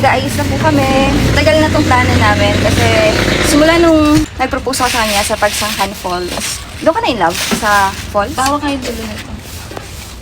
Nag-aayos na po kami. Tagal na tong plano namin kasi simula nung nag-propose ako sa kanya sa Pagsangkan Falls. Doon ka na in love sa falls? Bawa kayo dulo na ito.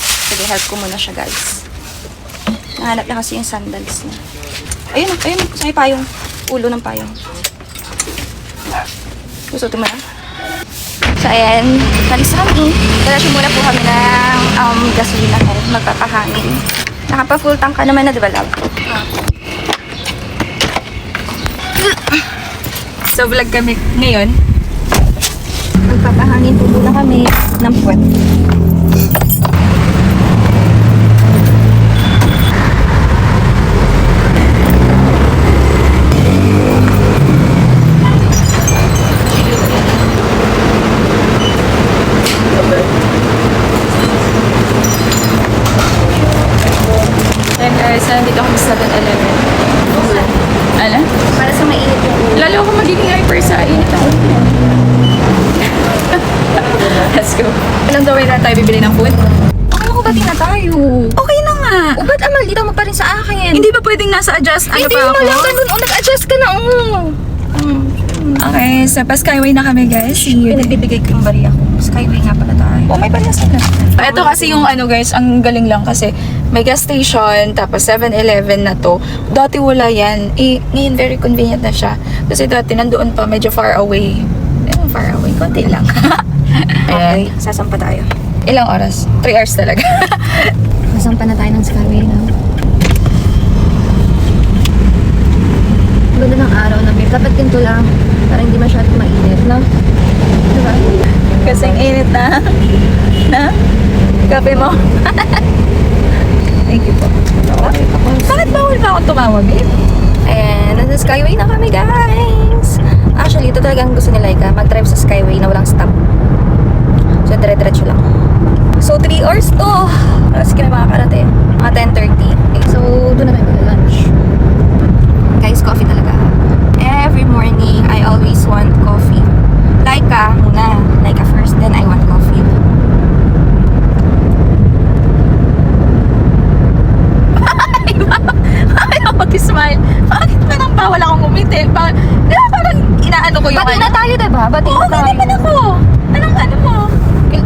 Sige, help ko muna siya, guys. Nahanap na kasi yung sandals niya. Ayun, ayun. Sa may payong. Ulo ng payong. Gusto mo na? So, ayan. Kalis kami. Kalasyo muna po kami ng gasolina head. Magpapahangin. Nakapa-full tank ka naman na, di ba, love? So, vlog kami ngayon. Magpapahangin po muna kami ng puwet. And guys, nandito kami sa 7-Eleven. Ano? Para sa mainit yung ulo. Lalo ako magiging hyper sa init ang ulo. Let's go. Anong gawin na tayo bibili ng food? Okay, ako ba't na tayo? Okay na nga. O, ba't maldita mo pa rin sa akin? Hindi ba pwedeng nasa adjust? Ano Hindi pa mo ako? lang ganun. O, nag-adjust ka na. Okay, sa pa-skyway na kami guys. See you. Pinagbibigay ko yung bariya ko. Skyway nga pala tayo. Oh, may palyas na. Ito kasi yung ano guys, ang galing lang kasi may gas station, tapos 7-Eleven na to. Dati wala yan. Ngayon very convenient na siya. Kasi dati nandoon pa, medyo far away. Far away, konti lang. Okay, sasampa tayo. Ilang oras? 3 hours talaga. Sasampa na tayo ng Skyway na. Ganda ng araw na, babe. Dapat ganito lang. Para hindi masyadong mainit, no? Diba? Kasing init na. Na? Kape mo? Thank you po. Bakit bawal pa akong tumawag eh? And nasa Skyway na kami, guys. Actually, ito talagang gusto ni Laika. Mag-drive sa Skyway na walang stop. So, dire-diretso lang. So, 3 hours to. Alas ka na makakarating. Mga 10:30. Okay, so, doon na tayo mag-lunch. Guys, coffee talaga. Every morning, I always want coffee. Laika muna. Laika first, then I want coffee. Ayaw mag-smile. Bakit parang bawal akong umiti? Parang inaano ko yung Bati na tayo, diba? Bati na Oo, tayo. naman ako. Anong ano mo?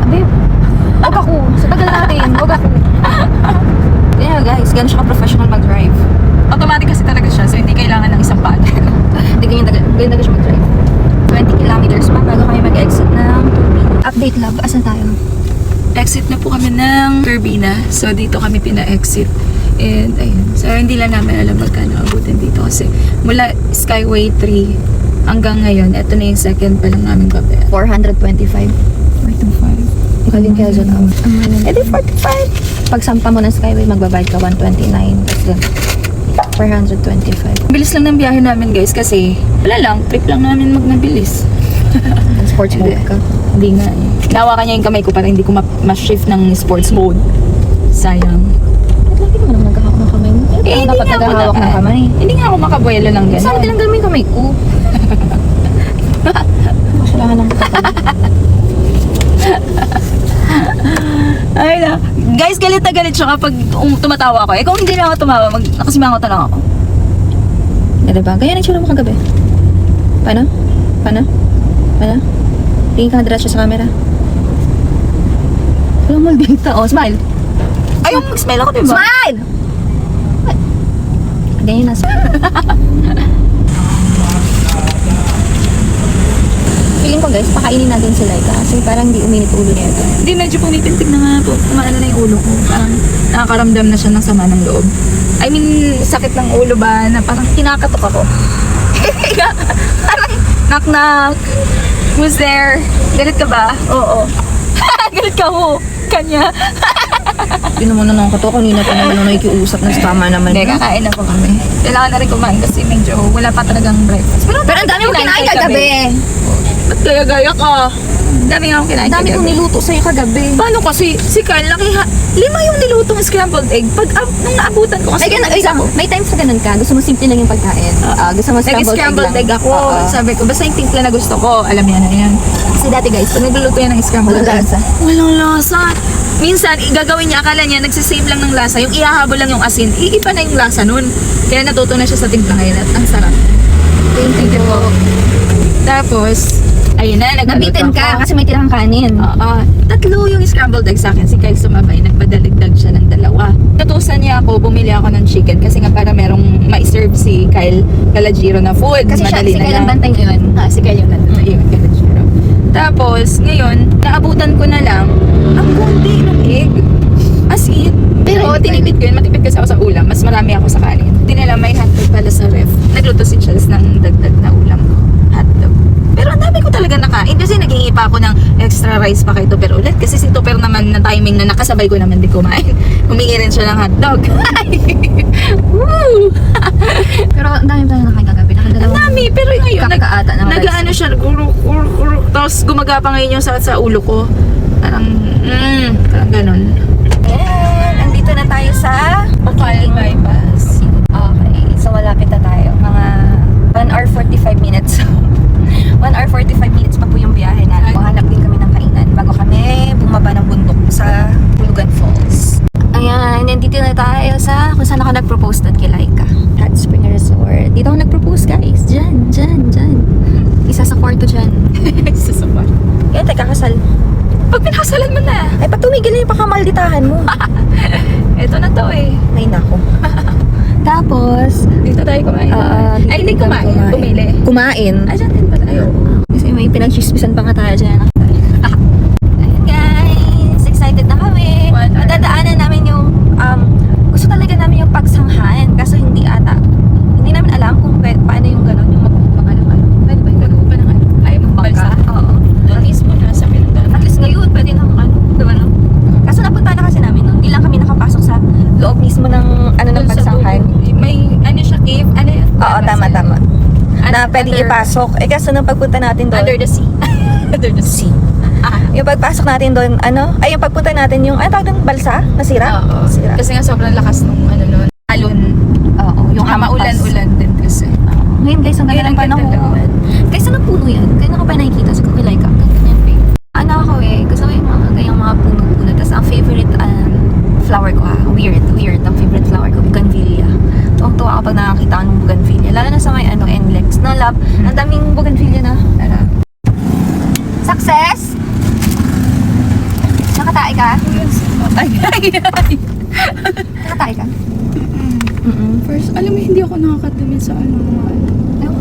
Babe, huwag ako. Sa tagal natin, huwag ako. Yeah, guys, ganun siya ka-professional mag-drive. Automatic kasi talaga siya, so hindi kailangan ng isang paddle. Hindi ganyan talaga siya mag-drive. 20 kilometers pa bago kami mag-exit ng Turbina. Update, love. Asan tayo? Exit na po kami ng Turbina. So, dito kami pina-exit. And, ayun. So, hindi lang namin alam magkano abutin dito. Kasi, mula Skyway 3 hanggang ngayon, ito na yung second pa lang namin gabi. 425. 425. Galing Quezon out. Eh, di 45. Pag sampa mo ng Skyway, magbabayad ka 129. Tapos doon, 425. Bilis lang ng biyahe namin, guys. Kasi, wala lang. Trip lang namin magmabilis. Sports mode ka. Hindi nga eh. Nawakan niya yung kamay ko para hindi ko ma-shift ng sports mode. Sayang. Lagi naman naghahawak ng kamay mo. Eh, dapat naghahawak ng kamay. Hindi nga ako makabuelo ng gano'n. Sana tinanggal mo yung kamay ko. Masalahan ng kamay. Ay na. Guys, galit na galit siya kapag tumatawa ako. Eh, kung hindi na ako tumawa, nakasimangot na lang ako. Eh, diba? Ganyan ang tsura mo kagabi. Paano? Paano? Paano? Tingin ka diretso sa camera. Walang maldita. Oh, smile. Ay, mag-smile ako, diba? Smile! Ganyan na. Feeling ko, guys, pakainin natin si Laika kasi parang di uminit ulo niya ito. Hindi, medyo pumitintig na nga po. Kumaano na yung ulo ko. Parang nakakaramdam na siya ng sama ng loob. I mean, sakit ng ulo ba na parang kinakatok ako. Parang knock-knock. Who's there? Galit ka ba? Oo. Galit ka ho. Kanya. Yun naman na ko to. Kanina pa naman nung nakikiusap ng tama naman. Hindi, kakain na po kami. Kailangan na rin kumain kasi medyo wala pa talagang breakfast. Pero ang dami mo kinain kagabi. Ba't gaya-gaya ka? Dami nga akong kinain Dami kong kagabi. niluto sa'yo kagabi. Paano kasi, si Carl, 5 yung nilutong scrambled egg. Nung naabutan ko kasi, Ay, ganun, may times na ganun ka. Gusto mo simple lang yung pagkain. Gusto mo nag-scrambled egg ako. Oo. Sabi ko, basta yung timpla na gusto ko, alam yan na yan. Kasi dati guys, Pag nagluluto yan ng scrambled Walang egg, lasa. Walang lasa. Minsan, gagawin niya, akala niya, nagsisave lang ng lasa. Yung ihahabol lang yung asin, iiba na yung lasa nun. Kaya natuto na siya sa timpla ngayon at ang sarap. thank you po. Tapos, ayun na, Nabitin nagluto ka ako. kasi may tirang kanin. Oo. 3 yung scrambled egg sa akin. Si Kyle sumabay, nagpadaligdag siya ng 2. Natusan niya ako, bumili ako ng chicken kasi nga para merong ma-serve si Kyle Calagiro na food. Kasi siya, Madali si na Kyle lang. ang bantay ngayon. Si Kyle yung nandun. Ayun, Calagiro. Tapos, ngayon, naabutan ko na lang ang konti ng egg. As in. Pero tinipid ko yun. Matipid kasi ako sa ulam. Mas marami ako sa kanin. Tinala may hotdog pala sa ref. Nagluto si Chels ng dagdag na ulam ko. Hotdog. Pero ang dami ko talaga nakain kasi naghingi pa ako ng extra rice pa kay Tupper ulit kasi si Tupper naman na timing na nakasabay ko naman din kumain. Humingi rin siya ng hotdog. Woo! Pero ang dami pa na nakain kagabi. Ang Nakadalawang dami, pero ngayon kakaata ng rice. nag-ano siya, guruk. Tapos gumagapa ngayon yung sakit sa ulo ko. Parang ganun. Ayan, andito na tayo sa Bakal bypass. Okay, so malapit na tayo. Mga 1 hour 45 minutes. 1 hour 45 minutes pa po yung biyahe natin. Mahanap din kami ng kainan bago kami bumaba ng bundok sa Hulugan Falls. Ayan, nandito na tayo sa kung saan ako nag-propose doon kay Laika. Hot Spring Resort. Dito ako nag-propose guys. Diyan. Isa sa kwarto dyan. Isa sa bar. Kaya tayo kakasal. Pag pinakasalan mo na. Ay, pag tumigil na yung pakamalditahan mo. Ito na to eh. Ay, nako. Tapos, Dito tayo kumain. dito Ay, hindi kami kumain. Bumili. Kumain. Ay, dyan din ba tayo? Kasi may pinag-chismisan pa nga tayo dyan. Ayan guys, excited na kami. 1 hour. Madadaanan namin yung, gusto talaga namin yung pagsanghan. Kaso hindi namin alam kung paano yung gano'n, yung magpapaka ng ano. Pwede ba yung gagawin pa ng ano? Ay, magbalsa. Oo. At least mo na sa pinagdaan. At least ngayon, pwede na ano. Diba no? Kaso napunta na kasi namin nun. Hindi lang kami nakapasok sa loob mismo ng ng pagsanghan. May ano siya, cave? Ano yun? Oo, tama. Na pwede Under- ipasok. Eh kaso nung pagpunta natin doon, Under the sea. Under the sea. yung pagpasok natin doon, yung pagpunta natin yung, ano tawag doon, balsa? Nasira? Oo. Nasira. Kasi nga sobrang lakas nung ano nun. Alon. Oo, yung Maulan-ulan din kasi. Ngayon guys, ang Ngayon, ganda ng ang ganda panahon. Guys, anong puno yan? Kaya naka pa nakikita sa Cookie Like ganyan pa. Ano ako gusto ko yung mga ganyang mga puno-puno. Tapos ang favorite flower ko weird. Ang favorite flower ko, bougainvillea. Tuwang-tuwa ako pag nakakita ko ng bougainvillea. Lalo na sa may NLEX. No, love, ang daming bougainvillea na. Success! Nakatae ka? Ay. Nakatae ka? First, alam mo, hindi ako nakakatumid sa ano.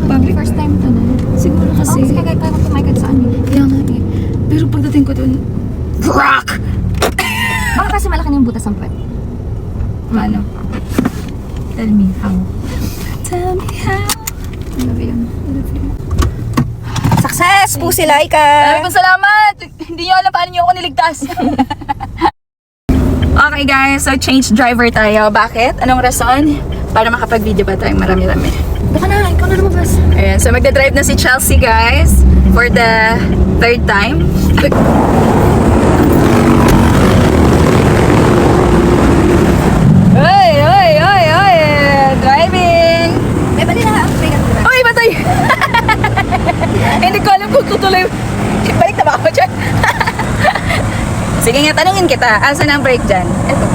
Public first time to na. Siguro kasi. Kasi kagaya tayo kumain sa amin. Kaya nga eh. Pero pagdating ko dun, crack! Baka kasi malaki na yung butas ng puwet. Ano? Tell me how. Tell me how. Ano ba yun? Success po si Laika! Maraming salamat! Hindi nyo alam paano nyo ako niligtas. Okay guys, so change driver tayo. Bakit? Anong rason? Para makapag-video pa tayong marami-rami. Baka na, ikaw na lumabas. Ayan, so magdadrive na si Chelsea guys for the 3rd time. Oy! Driving! May bali na ang pay na. Oy, batay! Hindi ko alam kung tutuloy. Balik na ba ako dyan? Sige nga, tanungin kita. Asan ang brake dyan? Ito.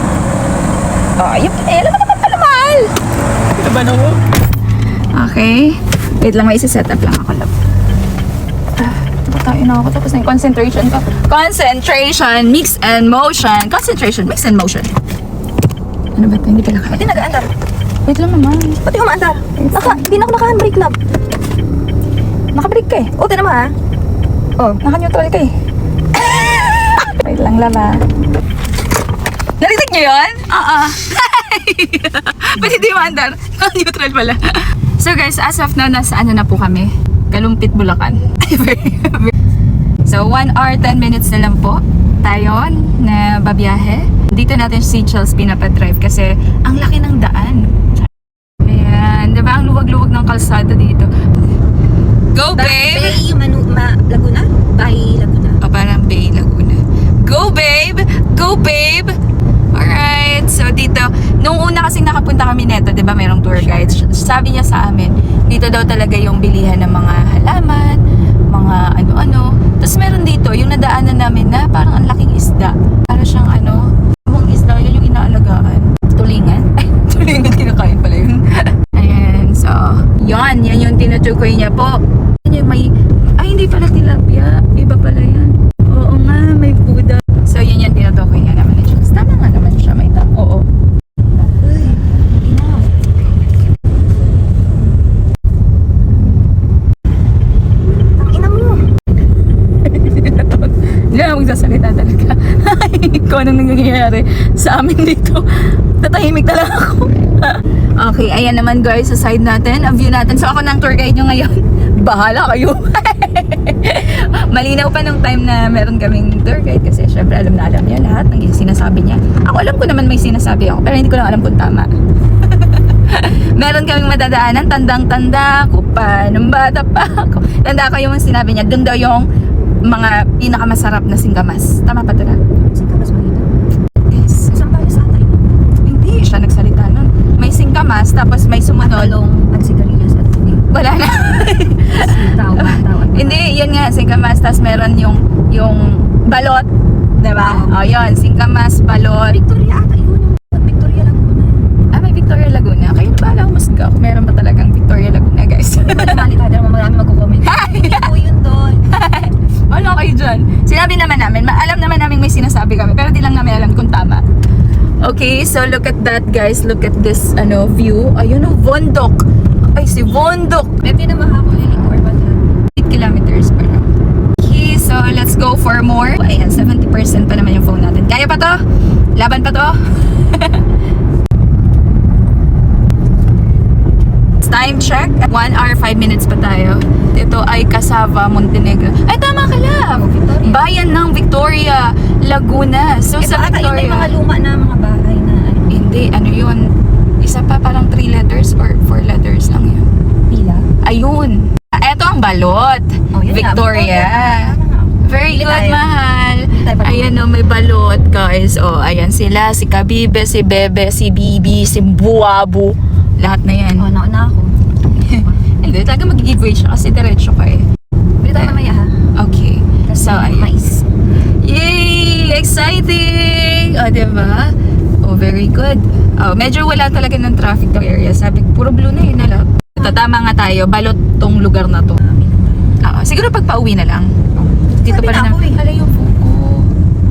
Oh, ayun. Alam mo naman pala, mahal. Laban ako. Okay. Wait lang, may isa-set up lang ako, love. Tayo na ako. Tapos na yung concentration pa. Concentration, mix and motion. Concentration, mix and motion. Ano ba ito? Hindi pala kami. Pati nag-aandar. Wait lang naman. Pati umaandar. Hindi na ako naka-handbrake, love. Nakabrake ka eh. O, tinan mo ha. Oh, naka-neutral ka eh. Wait lang, lala. Narinig niyo yun? Oo. Pwede di mandar. Neutral pala. So guys, as of now, nasa ano na po kami? Kalumpit, Bulacan. So, 1 hour, 10 minutes na lang po tayo na babiyahe. Dito natin si Chels pinapadrive kasi ang laki ng daan. Ayan, diba ang luwag-luwag ng kalsada dito? Go, babe! Bay Laguna? Bay Laguna. O parang Bay Laguna. Go babe! Go babe! Alright, so dito, nung una kasing nakapunta kami neto, di ba mayroong tour guide, sabi niya sa amin, dito daw talaga yung bilihan ng mga halaman, mga ano-ano. Tapos meron dito, yung nadaanan namin na parang ang laking isda. Para siyang yung isda, yun yung inaalagaan. Tulingan? Ay, tulingan, kinakain pala yun. Ayan, so, yan yung tinutukoy niya po. Yan yung hindi pala tilapia, iba pala yan. Oo nga, may Buddha. So, yun yung tinutukoy niya naman. Tama nga naman siya, may tama. Oo. Uy, enough. Ang ina mo. Hindi na magsasalita talaga. Kung anong nangyayari sa amin dito. Tatahimik na lang ako. Okay, ayan naman guys, sa side natin, ang view natin. So ako ng tour guide nyo ngayon. Bahala kayo. Malinaw pa nung time na meron kaming tour guide kasi syempre alam na alam niya lahat ng sinasabi niya. Ako alam ko naman may sinasabi ako, pero hindi ko lang alam kung tama. Meron kaming madadaanan, tandang-tanda ko pa, nung bata pa ako. Tanda ko yung sinabi niya, dun daw yung mga pinakamasarap na singkamas. Tama pa ito na? Singkamas mo dito? Yes. Isang pala sa atay. Hindi siya nagsalita nun. May singkamas, tapos may sumunod. Talong at sigarilyas at tubig. Wala na. Sitaw. Hindi, yun nga, singkamas, tapos meron yung balot. Diba? O, yun, singkamas, balot. Victoria ata yun. Victoria Laguna. Ah, may Victoria Laguna. Kayo na bahala umusga kung meron ba talagang Victoria Laguna, guys. Mali tayo naman marami magko-comment. Hindi po yun doon. Wala kayo dyan. Sinabi naman namin, alam naman namin may sinasabi kami, pero di lang namin alam kung tama. Okay, so look at that guys. Look at this view. Ayun Vondok. Ay, si Vondok. Maybe na mahapon liliko or ba 8 kilometers pa lang. Okay, so let's go for more. Ayan, 70% pa naman yung phone natin. Kaya pa to? Laban pa to? Time check. 1 hour 5 minutes pa tayo. Ito ay Casava, Montenegro. Ay, tama ka lang. Victoria. Bayan ng Victoria, Laguna. So, Ito sa ata yun may Victoria. mga luma na mga bahay na Hindi, ano yun? Isa pa parang 3 letters or 4 letters lang yun. pila. Ayun. Ito ang balot. Oh, yun nga, Victoria. Tama nga. Very Bili good, tayo. mahal. tayo pa. Ayan o, may balot, guys. O, ayan sila. Si Kabibe, si Bebe, si Bibi, si Buwabu. Lahat na yan. Oh, nauna ako. Hindi, talaga mag-giveaway siya kasi diretso ka eh. Bili tayo mamaya ha. Okay. Kasi So, ayan. mais. Yay! Exciting! O, diba? Oh, very good. Oh, medyo wala talaga ng traffic ng area. Sabi, puro blue na yun, alam. Tama nga tayo, balot tong lugar na to. Siguro pag pauwi na lang. Dito Sabi pa na rin ako eh. Hala yung buko.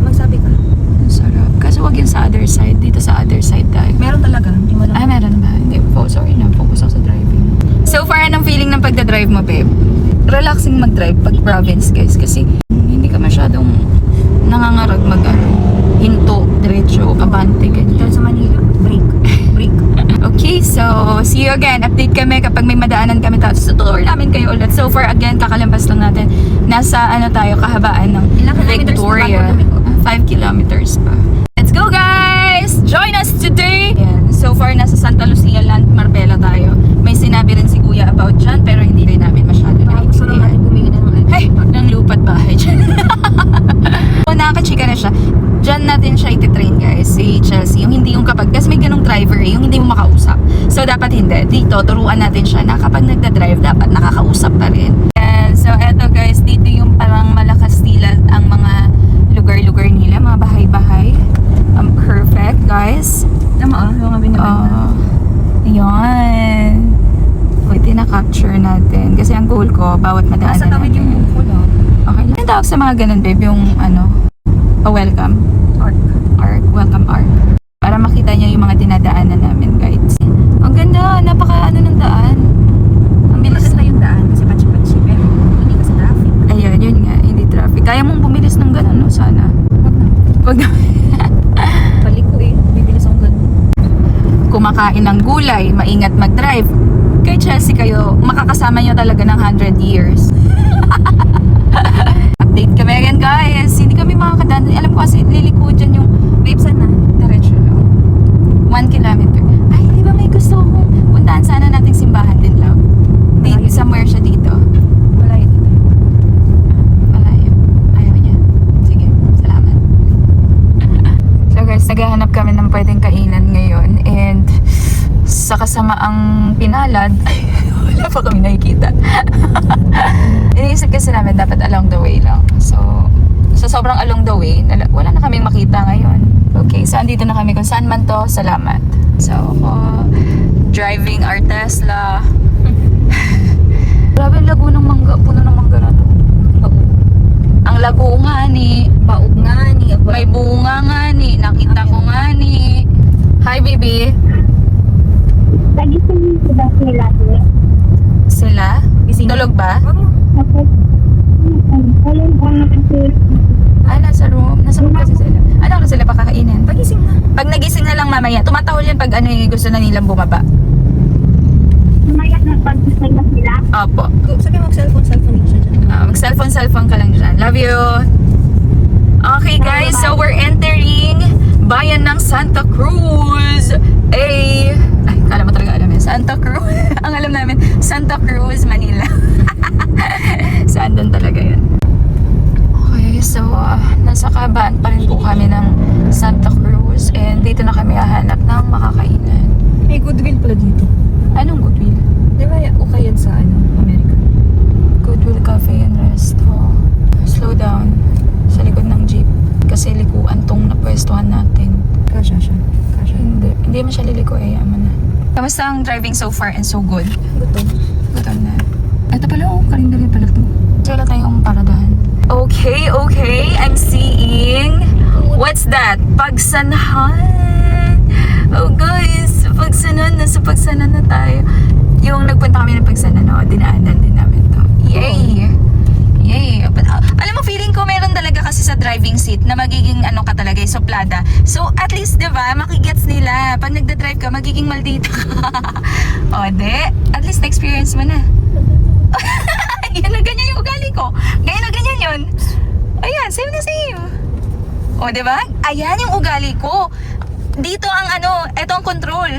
Magsabi ka. Ang sarap. Kaso wag yun sa other side. Dito sa other side tayo. Meron talaga. Hindi mo lang. Ay, meron ba? Hindi. Sorry na. Focus ako sa driving. So far, anong feeling ng pagdadrive mo, babe? Relaxing mag-drive pag province, guys. Kasi hindi ka masyadong nangangarag hinto, diretso, kabante, Dito ganyan. sa Manila. Break. Okay, so see you again. Update kami kapag may madaanan kami. Tapos tutur namin kayo ulit. So far, again, kakalampas lang natin. Nasa tayo, kahabaan ng Ilang kilometers Victoria. pa bago lumiko? 5 kilometers pa. Let's go, guys! Join us today! Ayan, so far, nasa Santa Lucia Land, Marbella tayo. May sinabi rin si Kuya about dyan, pero hindi rin namin masyado Gusto lang natin bumili ng Hey! Ng lupat bahay dyan. So, nakakachika na siya. Diyan natin siya ititrain, guys, si Chelsea. Yung hindi yung kasi may ganong driver yung hindi mo makausap. So, dapat hindi. Dito, turuan natin siya na kapag nagda-drive, dapat nakakausap pa rin. And, so, eto guys, dito yung parang malakas tila ang mga lugar-lugar nila, mga bahay-bahay. Perfect, guys. Tama mga binabanda. Ayan. Wait, na-capture natin. Kasi ang goal ko, bawat madaanan Sa tawid yung natin. buko lang. Okay. Ang tawag sa mga ganun, babe, yung welcome Arc. arc, welcome arc. Para makita niyo yung mga dinadaanan namin, guys. Ang ganda, napaka ng daan. Ang bilis. Maganda yung daan kasi patsi-patsi. Pero hindi kasi traffic. Ayun, yun nga, hindi traffic. Kaya mong bumilis ng ganun, no? Sana. Huwag na. Wag na. Balik ko eh. Bibilis ang ganun. Kumakain ng gulay, maingat mag-drive. Kay Chelsea kayo, makakasama nyo talaga ng 100 years. Update kami again, guys. Hindi kami makakadaan. Alam ko kasi liliko dyan yung Babe, sana. diretso lang. 1 kilometer. Ay, di ba may gusto kong puntahan sana nating simbahan din, love? Dito, somewhere siya dito. Malayo dito. Malayo. Ayaw niya. naghahanap kami ng pwedeng kainan ngayon. And sa kasamaang pinalad, ay, wala pa kami nakikita. Iniisip kasi namin dapat along the way lang. So, sa sobrang along the way, wala na kaming makita ngayon. Okay, so andito na kami kung saan man to. Salamat. So, driving our Tesla. Grabe ang lago ng mangga. Puno ng mangga na to. Ang lago nga ni. Paog nga ni. May bunga nga ni. Nakita ko nga ni. Hi, baby. Nagising sila sila. Sila? Gising. Tulog ba? Tapos, ayun ang kasi Ah, nasa room. Nasa room kasi sila. Ano oras sila pakakainin? Pagising na. Pag nagising na lang mamaya, tumatahol yan pag ano gusto na nilang bumaba. maya na pag-isay na sila. Opo. Sabi mag-cellphone din siya dyan. Mag-cellphone ka lang dyan. Love you. Okay guys, so we're entering bayan ng Santa Cruz. Ay, kala mo talaga alam yun. Santa Cruz. Ang alam namin, Santa Cruz, Manila. So, andun talaga yun. Okay, so nasa kabaan pa rin po kami ng Santa Cruz. And dito na kami hahanap ng makakainan. May Goodwill pala dito. Anong Goodwill? Di ba okay yan sa Amerika? Goodwill Cafe and Resto. Slow down. Sa likod ng jeep. Kasi likuan tong napwestuhan natin. Kasha siya. Kasha. Hindi man siya liliko eh. Ama na. Kamusta ang driving so far and so good? Gutom. Gutom na. Ito pala karindali pala to. Wala tayong paradahan. Okay. I'm seeing... What's that? Pagsanahan! Oh guys, Pagsanan. Nasa Pagsanan na tayo. Yung nagpunta kami ng Pagsanan, dinaanan din namin to. Yay! Alam mo, feeling ko meron talaga kasi sa driving seat na magiging ka talaga, suplada. So, at least, di ba, makigets nila. Pag nagda-drive ka, magiging maldita ka. O, at least na-experience mo na. Yan na ganyan yung ugali ko. Ganyan na ganyan yun. Ayan, same na same. O, di ba? Ayan yung ugali ko. Dito ang eto ang control.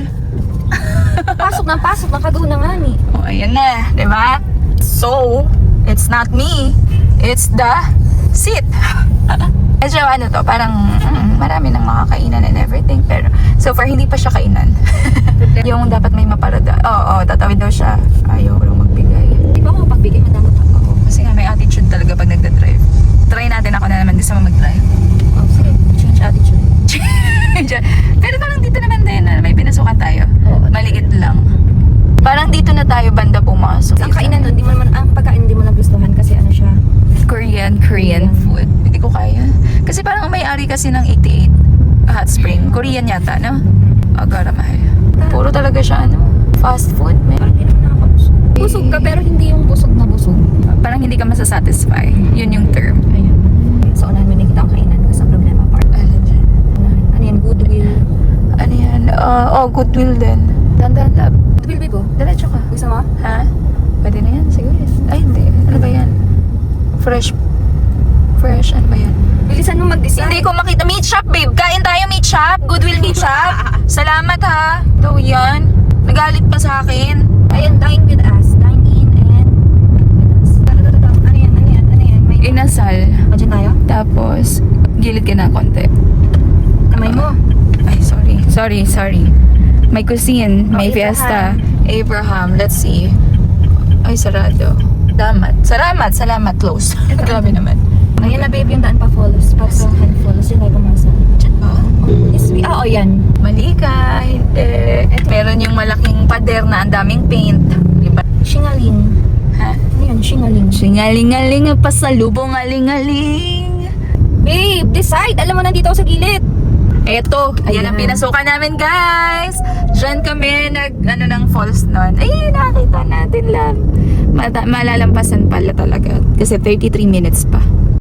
Pasok ng kagaw na nga ni. O, ayan na, di ba? So, it's not me. It's the seat. Medyo parang marami nang makakainan and everything. Pero, so far, hindi pa siya kainan. Yung dapat may maparada. Oo, tatawid daw siya. Ayaw raw magbigay. Di ba ako pagbigay madami pa? Oo, kasi nga may attitude talaga pag nagda-drive. Try natin, ako na naman gusto mo mag-drive. Oh, sige. Change attitude. Pero parang dito naman din, may pinasukan tayo. Oo. Maliit lang. Parang dito na tayo banda pumasok. Ang kainan nun, ang pagkain hindi mo nagustuhan kasi siya. Korean food. Hindi ko kaya. Kasi parang ang may-ari kasi ng 88 Hot Spring. Korean yata, no? Agara mahal. Puro talaga siya, fast food. Parang hindi naman nakakabusog. Busog ka pero hindi yung busog na busog. Parang hindi ka masasatisfy. Yun yung term. Ayun. Sa unahan mo nakita ang kainan kasi ang problema part. Alin dyan? Ano yan? Goodwill. Ano yan? Goodwill din. Dandan lab. Goodwill, Bibo. Diretso ka. Gusto mo? Ha? Pwede na yan, siguro. Ay, hindi. Ano ba yan? Fresh, ano ba yan? Bilisan mo mag-decide. Hindi ko makita. Meat shop, babe. Kain tayo meat shop. Goodwill meat shop. Salamat, ha. Ito yan. Nagalit pa sa akin. Ayan, dine with us. Dine in and... Ano yan? May... Inasal. O, dyan tayo? Tapos, gilid ka na konti. Kamay mo. Ay, sorry. May cuisine. May fiesta. Abraham. Let's see. Ay, sarado. Salamat. Close. Grabe naman. Ayan na, babe, yung daan pa follows. Hand follows. Yun tayo pumasa. Diyan ba? Yes, oo, yan. Mali ka. Hindi. Meron yung malaking pader na ang daming paint. Diba? Shingaling. Ha? Ano yan? Shingaling. Singaling-aling pasalubong aling-aling. Babe, decide! Alam mo, nandito ako sa gilid. Eto, yan ang Ayan. pinasukan namin, guys. Diyan kami ng falls nun. Ay, nakita natin lang. Malalampasan pala talaga. Kasi 33 minutes pa.